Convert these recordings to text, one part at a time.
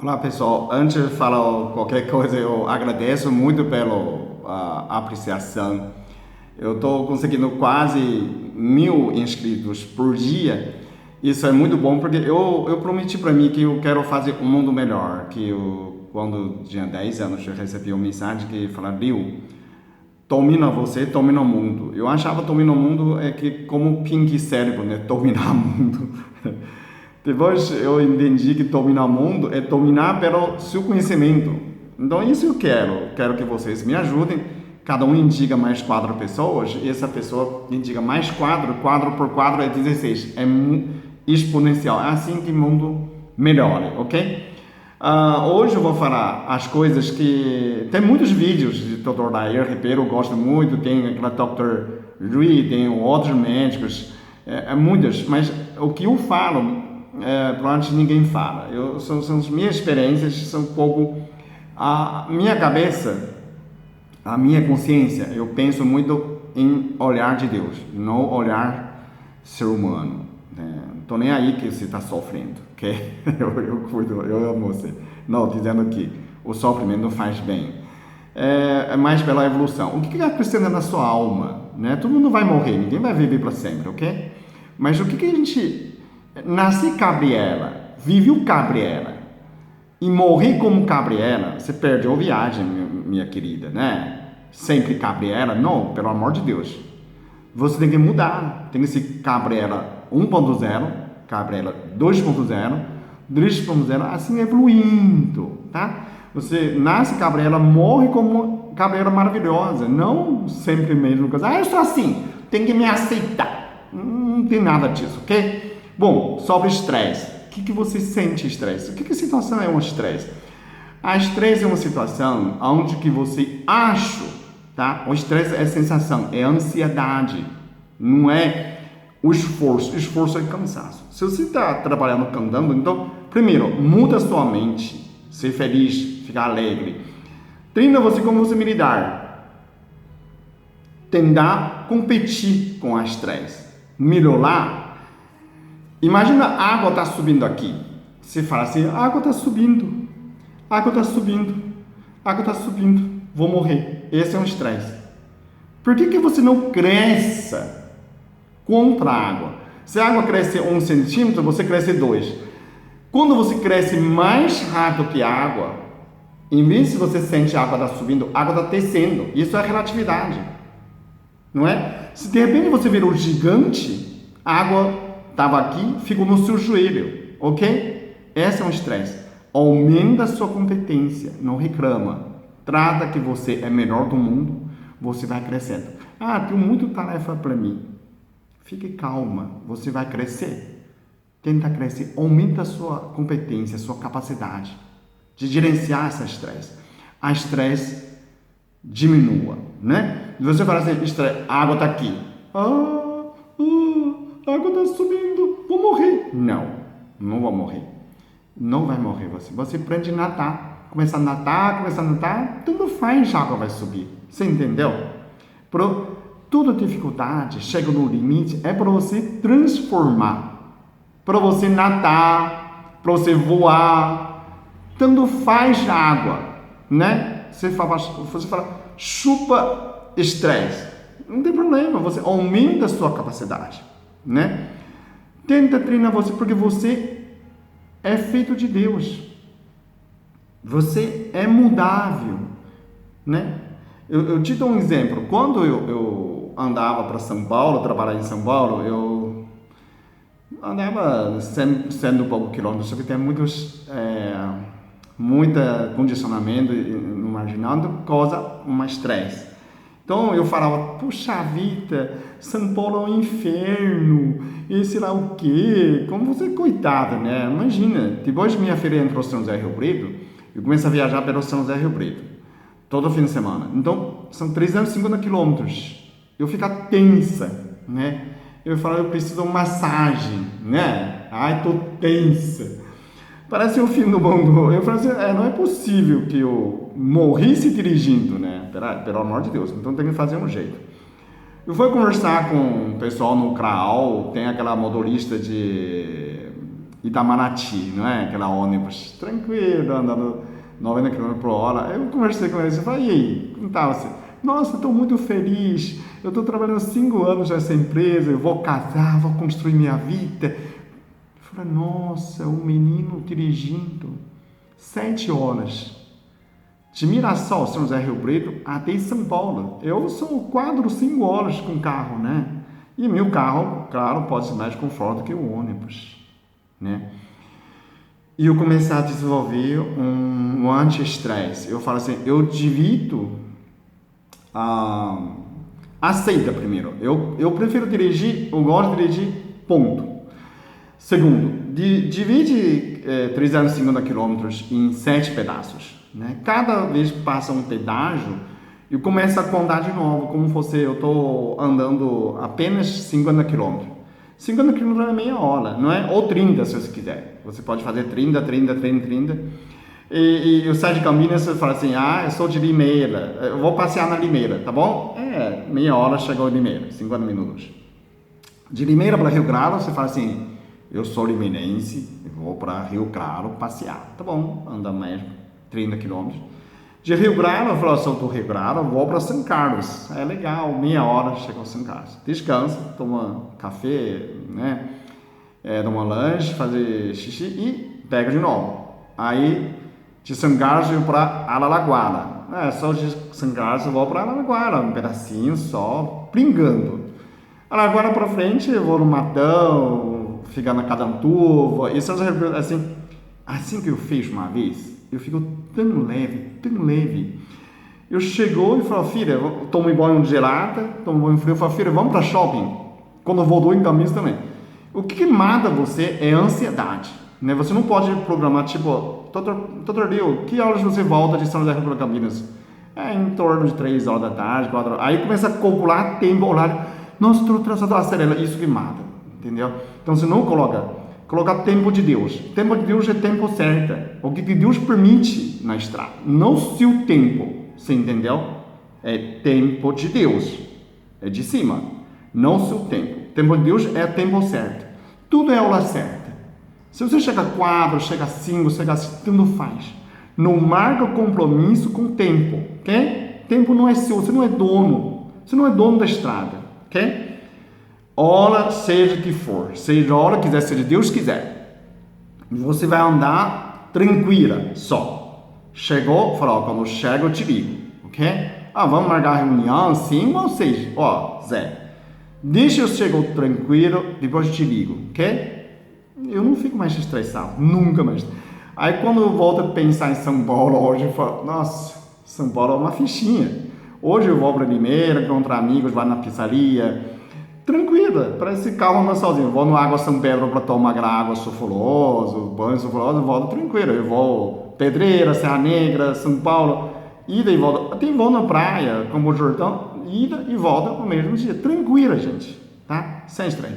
Olá pessoal, antes de falar qualquer coisa, eu agradeço muito pela apreciação. Eu estou conseguindo quase 1.000 inscritos por dia. Isso é muito bom porque eu prometi para mim que eu quero fazer um mundo melhor. Que quando tinha 10 anos, eu recebi uma mensagem que falava: Bill, domina você, domina o mundo. Eu achava domina o mundo é que como pink cérebro, né? Dominar o mundo. Depois eu entendi que dominar o mundo é dominar pelo seu conhecimento. Então isso eu quero. Quero que vocês me ajudem. Cada um indica mais 4 pessoas. E essa pessoa indica mais 4. 4 por 4 é 16. É exponencial. É assim que o mundo melhora, ok? Hoje eu vou falar as coisas que... Tem muitos vídeos de Dr. Dair Ribeiro, eu gosto muito. Tem aquela Dr. Rui, tem outros médicos. Muitas. Mas o que eu falo... provavelmente ninguém fala. São as minhas experiências, são um pouco a minha cabeça, a minha consciência. Eu penso muito em olhar de Deus, não olhar ser humano. Não tô nem aí que você está sofrendo, ok? Eu cuido, eu amo você. Não, dizendo que o sofrimento faz bem. É mais pela evolução. O que acrescenta na sua alma? Né? Todo mundo vai morrer, ninguém vai viver para sempre, ok? Mas o que a gente... Nascer Gabriela, viveu Gabriela e morrer como Gabriela, você perdeu a viagem, minha querida, né? Sempre Gabriela, não, pelo amor de Deus. Você tem que mudar, tem que ser Gabriela 1.0, Gabriela 2.0, 3.0, assim evoluindo, tá? Você nasce Gabriela, morre como Gabriela maravilhosa, não sempre mesmo. Eu sou assim, tem que me aceitar. Não tem nada disso, ok? Bom, sobre estresse. O que você sente estresse? O que situação é um estresse? A estresse é uma situação onde que você acha, tá? O estresse é sensação, é ansiedade, não é o esforço. O esforço é cansaço. Se você está trabalhando cantando, então, primeiro, muda sua mente, ser feliz, ficar alegre. Treina você como você lidar. Tentar competir com a estresse. Melhorar. Imagina a água está subindo aqui. Você fala assim, a água está subindo, a água está subindo, a água está subindo, vou morrer. Esse é um estresse. Por que você não cresce contra a água? Se a água cresce 1 centímetro, você cresce 2. Quando você cresce mais rápido que a água, em vez de você sente a água está subindo, a água está descendo. Isso é relatividade. Não é? Se de repente você virou gigante, a água estava aqui, ficou no seu joelho, ok? Esse é um estresse. Aumenta a sua competência, não reclama. Trata que você é melhor do mundo, você vai crescendo. Tenho muita tarefa para mim. Fique calma, você vai crescer. Tenta crescer, aumenta a sua competência, a sua capacidade de gerenciar esse estresse. A estresse diminua, né? E você fala assim, a água está aqui. A água está subindo, vou morrer. Não, não vou morrer. Não vai morrer você. Você aprende a nadar. Começa a nadar, tudo faz, a água vai subir. Você entendeu? Toda dificuldade chega no limite, é para você transformar. Para você nadar, para você voar. Tanto faz a água, né? Você fala, chupa estresse. Não tem problema, você aumenta a sua capacidade. Né? Tenta treinar você, porque você é feito de Deus. Você é mudável, né? Eu te dou um exemplo. Quando eu andava para São Paulo, trabalhar em São Paulo, eu andava sendo um pouco quilômetros, só que tem muita condicionamento no marginal, causa um estresse. Então eu falava, puxa vida, São Paulo é um inferno, e sei lá o quê, como você, coitado, né? Imagina, depois minha filha entrou em São José Rio Preto, eu comecei a viajar pelo São José Rio Preto, todo fim de semana. Então, são 350 quilômetros, eu fico tensa, né? Eu falo, eu preciso de uma massagem, né? Ai, tô tensa. Parece o fim do mundo. Eu falei assim, não é possível que eu morrisse dirigindo, né? Pelo amor de Deus, então tem que fazer um jeito. Eu fui conversar com o pessoal no CRAAL, tem aquela motorista de Itamaraty, não é? Aquela ônibus, tranquilo, andando 90 km por hora. Eu conversei com ele, eu falei, e aí, como tá você? Nossa, estou muito feliz, eu estou trabalhando 5 anos nessa empresa, eu vou casar, vou construir minha vida. Eu falei, nossa, um menino dirigindo 7 horas de Mirassol, São José Rio Preto, até São Paulo. Eu sou 4, 5 horas com carro, né? E meu carro, claro, pode ser mais confortável que o ônibus, né? E eu comecei a desenvolver um anti-estresse. Eu falo assim, eu divido, aceita primeiro. Eu prefiro dirigir, eu gosto de dirigir, ponto. Segundo, divide 350 km em 7 pedaços. Né? Cada vez que passa um pedágio, eu começo a contar de novo, como fosse eu estou andando apenas 50 km. 50 km é meia hora, não é? Ou 30 se você quiser. Você pode fazer 30. E eu saio de Campinas e falo assim, eu sou de Limeira, eu vou passear na Limeira, tá bom? Meia hora chegou em Limeira, 50 minutos. De Limeira para Rio Claro, você fala assim, eu sou limeirense, vou para Rio Claro passear, tá bom? Anda mais 30 km. De Rio Claro, eu falo, sou do Rio Claro, vou para São Carlos. É legal, meia hora chega a São Carlos. Descansa, toma café, né? Toma lanche, fazer xixi e pega de novo. Aí, de São Carlos eu vou para Araraquara. Só de São Carlos eu vou para Araraquara, um pedacinho só, pingando. Araraquara para frente eu vou no Matão, ficar na Cadantuva. Isso assim que eu fiz uma vez, eu fico tão leve. Eu chegou e falei, filha, eu tomo banho gelado, tomo banho frio, eu falei, filha, vamos para shopping. Quando eu voltou em Campinas também. O que mata você é a ansiedade. Né? Você não pode programar, tipo, todo dia, que horas você volta de São José para Campinas? Em torno de 3 horas da tarde, 4 horas. Aí começa a calcular tempo, horário. Nossa, estou atrasado, acelera. Isso que mata, entendeu? Então você não coloca tempo de Deus. Tempo de Deus é tempo certo. O que Deus permite na estrada. Não seu tempo. Você entendeu? É tempo de Deus. É de cima. Não seu tempo. Tempo de Deus é tempo certo. Tudo é a hora certa. Se você chega a 4, chega a 5, chega a 6, tanto faz. Não marca compromisso com o tempo. Ok? Tempo não é seu. Você não é dono. Você não é dono da estrada. Ok? Hora seja que for, seja a hora que quiser, seja Deus quiser, você vai andar tranquila só. Chegou, falou, quando chega eu te ligo, ok? Vamos marcar a reunião 5 ou 6, Zé, deixa eu chegar tranquilo, depois eu te ligo, ok? Eu não fico mais estressado, nunca mais. Aí quando eu volto a pensar em São Paulo hoje, eu falo, nossa, São Paulo é uma fichinha. Hoje eu vou para Limeira, encontrar amigos, vai na pizzaria, tranquila, parece que carro anda sozinho. Eu vou no Água São Pedro para tomar aquela água sulfurosa, banho sulfuroso, eu volto tranquilo. Eu vou Pedreira, Serra Negra, São Paulo, ida e volta. Até vou na praia, como o Jordão, ida e volta no mesmo dia. Tranquila, gente, tá? Sem estresse.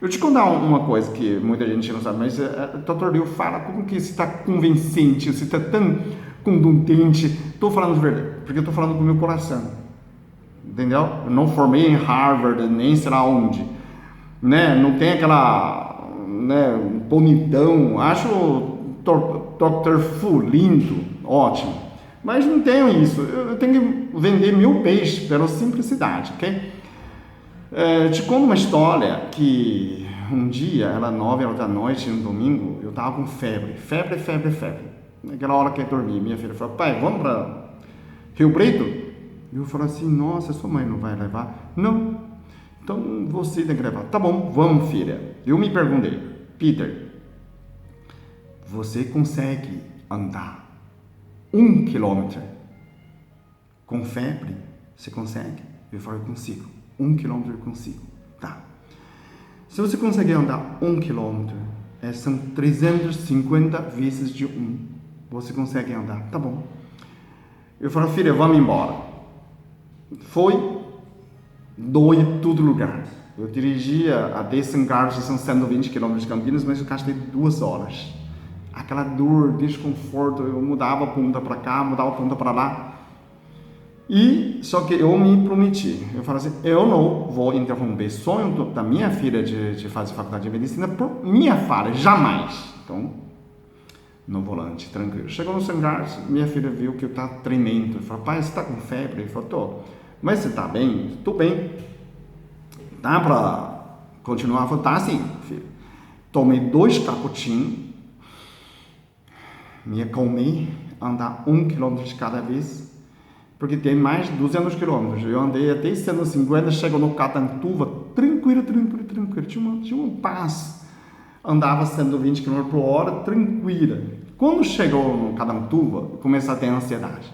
Eu te contar uma coisa que muita gente não sabe, mas o Dr. Liu fala como que você está convincente, você está tão contundente. Estou falando de verdade, porque eu estou falando com o meu coração. Entendeu? Eu não formei em Harvard, nem sei lá onde, né? Não tem aquela, né, bonitão. Acho o Dr. Fu lindo, ótimo, mas não tenho isso. Eu tenho que vender meu peixe pela simplicidade, ok? Te conto uma história que um dia, era 9 horas da noite, no domingo, eu tava com febre. Naquela hora que eu dormi, minha filha falou, pai, vamos para Rio Preto? Eu falei assim, nossa, sua mãe não vai levar? Não, então você tem que levar. Tá bom, vamos, filha. Eu me perguntei, Peter, você consegue andar 1 quilômetro com febre? Você consegue? Eu falei, consigo. 1 quilômetro eu consigo. Tá. Se você consegue andar 1 quilômetro, são 350 vezes de 1. Você consegue andar? Tá bom. Eu falei, filha, vamos embora. Foi doido todo lugar. Eu dirigia até São Carlos, são 120 km de Campinas, mas eu gastei 2 horas. Aquela dor, desconforto, eu mudava a ponta para cá, mudava a ponta para lá. E só que eu me prometi, eu falei assim, eu não vou interromper o sonho da minha filha de fazer faculdade de medicina por minha falha, jamais. Então, no volante, tranquilo. Chegou no lugar, minha filha viu que eu estava tremendo. Eu falei, pai, você está com febre? Ele falou, tô. Mas você está bem? Estou bem. Dá para continuar? Eu falei, tá sim, filho. Tomei 2 cappuccinos, me acalmei, andar 1 quilômetro de cada vez, porque tem mais de 200 quilômetros. Eu andei até 150, chego no Catanduva, tranquilo. Tinha uma paz. Andava 120 km por hora, tranquila. Quando chegou no Catanduva, comecei a ter ansiedade.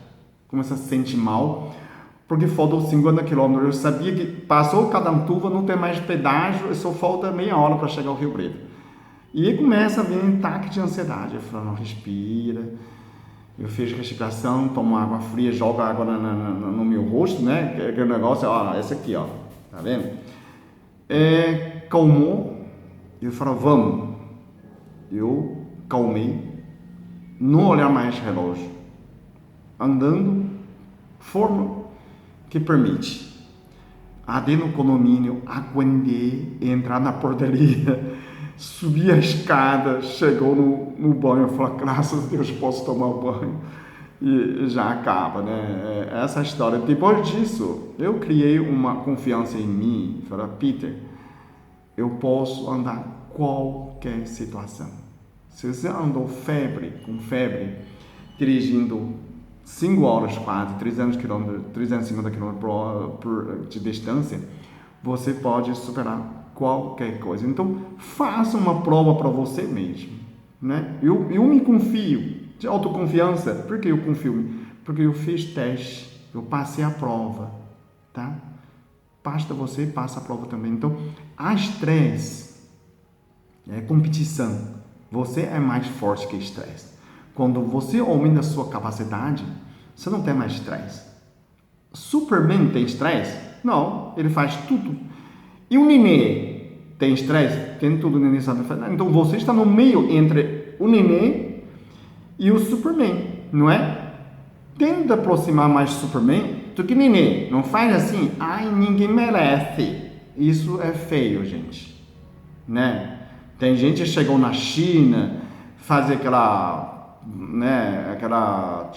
Comecei a se sentir mal, porque faltou 50 km. Eu sabia que passou o Catanduva, não tem mais pedágio, só falta meia hora para chegar ao Rio Preto. E aí começa a vir um ataque de ansiedade. Eu falei, não, respira. Eu fiz respiração, tomo água fria, jogo água no meu rosto, né? Aquele negócio, ó, esse aqui, ó, tá vendo? Calmou, eu falei, vamos. Eu calmei, não olhar mais relógio, andando, forma que permite. Até no condomínio, aguentei entrar na portaria, subi a escada, chegou no banho, eu falei, graças a Deus posso tomar o banho e já acaba, né? Essa história. Depois disso, eu criei uma confiança em mim, falei, Peter, eu posso andar qualquer situação. Se você andou com febre, dirigindo 5 horas quase, 350 km por hora de distância, você pode superar qualquer coisa. Então, faça uma prova para você mesmo, né? Eu me confio, de autoconfiança. Por que eu confio? Porque eu fiz teste, eu passei a prova, tá? Basta você passa a prova também. Então, há estresse, é competição. Você é mais forte que estresse. Quando você aumenta a sua capacidade, você não tem mais estresse. Superman tem estresse? Não, ele faz tudo. E o nenê tem estresse? Tem tudo, o nenê sabe fazer. Então você está no meio entre o nenê e o Superman, não é? Tenta aproximar mais do Superman do que nenê. Não faz assim, ai, ninguém merece. Isso é feio, gente, né? Tem gente que chegou na China, fazer aquela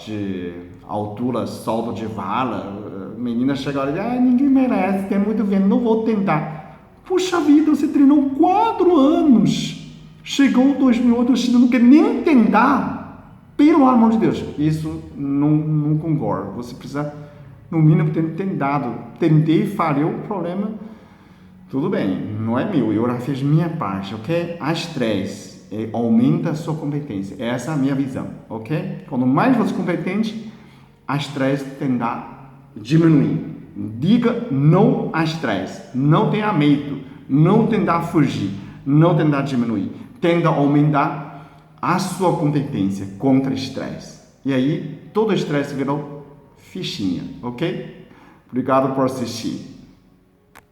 de altura, salto de vala, menina chega ali, ninguém merece, tem muito vento, não vou tentar. Puxa vida, você treinou 4 anos, chegou 2008, a China não quer nem tentar, pelo amor de Deus, isso não concordo, você precisa, no mínimo, ter tentado, tentei, falhei, o problema, tudo bem, não é meu, eu já fiz minha parte, ok? A estresse aumenta a sua competência, essa é a minha visão, ok? Quanto mais você é competente, a estresse tende a diminuir. Diga não a estresse, não tenha medo, não tentar fugir, não tentar diminuir, tenta aumentar a sua competência contra estresse. E aí, todo estresse virou fichinha, ok? Obrigado por assistir.